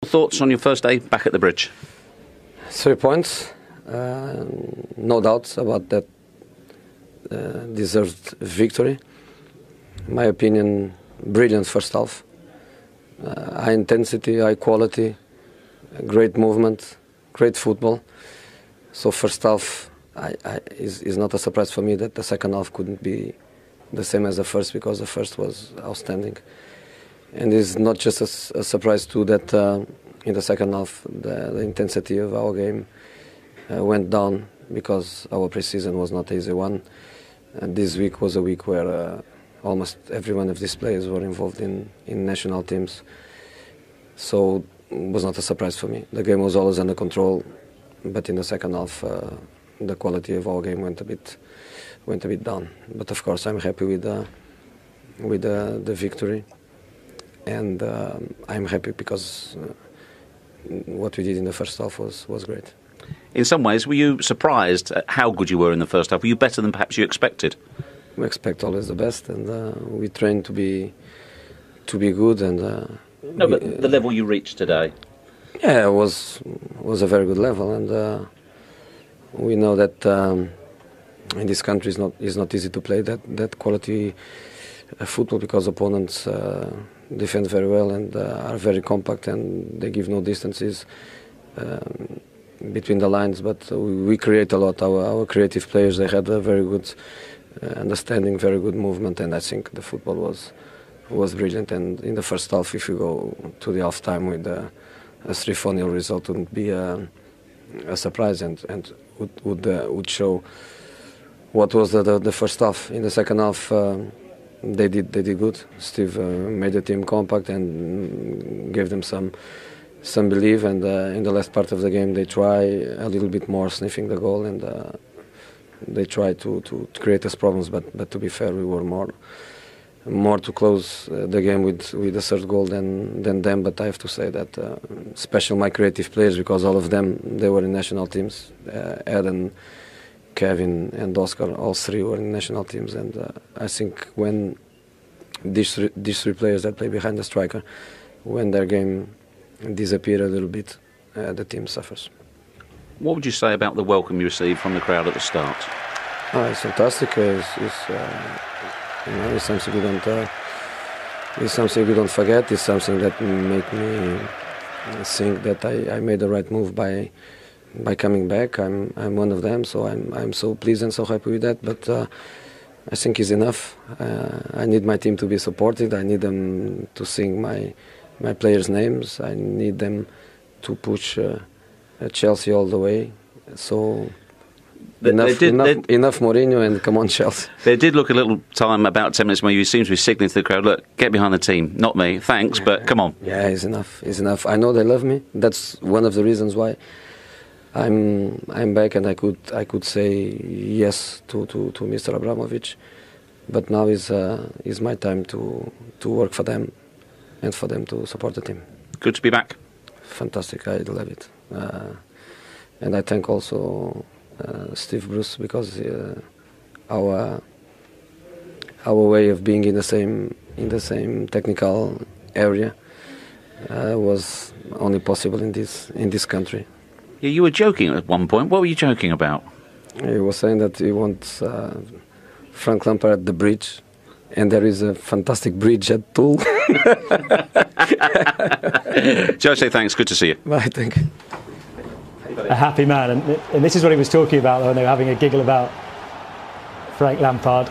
thoughts on your first day back at the bridge? 3 points. No doubts about that deserved victory. My opinion, brilliant first half. High intensity, high quality, great movement, great football. So first half is not a surprise for me that the second half couldn't be the same as the first, because the first was outstanding. And it's not just a surprise too that in the second half the intensity of our game went down, because our pre-season was not an easy one. And this week was a week where almost every one of these players were involved in national teams. So it was not a surprise for me. The game was always under control, but in the second half the quality of our game went a bit down. But of course I'm happy with the victory, and I'm happy because what we did in the first half was great. In some ways, were you surprised at how good you were in the first half? Were you better than perhaps you expected? We expect always the best, and we train to be good. And but the level you reached today. Yeah, it was a very good level, and we know that in this country it's not easy to play that quality football, because opponents defend very well and are very compact, and they give no distances between the lines. But we create a lot. Our creative players, they had a very good understanding, very good movement, and I think the football was brilliant. And in the first half, if you go to the half time with a 3-4-0 result, wouldn't be a surprise, and would show what was the first half. In the second half, they did good. Steve made the team compact and gave them some belief, and in the last part of the game they try a little bit more, sniffing the goal, and they try to create us problems. But to be fair, we were more to close the game with the third goal than them. But I have to say that especially my creative players, because all of them, they were in national teams. Eden, Kevin and Oscar, all three were in national teams, and I think when these three players that play behind the striker, when their game disappear a little bit, the team suffers. What would you say about the welcome you received from the crowd at the start? It's fantastic. It's something you don't. It's something you don't forget. It's something that make me think that I made the right move by coming back. I'm one of them, so I'm so pleased and so happy with that. But I think it's enough. I need my team to be supported. I need them to sing my players' names. I need them to push Chelsea all the way. So enough Mourinho, and come on, Chelsea. There did look a little time, about 10 minutes, where you seem to be signalling to the crowd, look, get behind the team, not me, thanks, but come on. Yeah, it's enough. It's enough. I know they love me. That's one of the reasons why I'm back, and I could say yes to Mr. Abramovich. But now is my time to work for them, and for them to support the team. Good to be back. Fantastic. I love it, and I thank also Steve Bruce, because our way of being in the same technical area was only possible in this country. Yeah, you were joking at one point. What were you joking about? He was saying that he wants Frank Lampard at the bridge, and there is a fantastic bridge at Toul. Joe, say thanks. Good to see you. Bye, thank you. A happy man, and this is what he was talking about when they were having a giggle about Frank Lampard.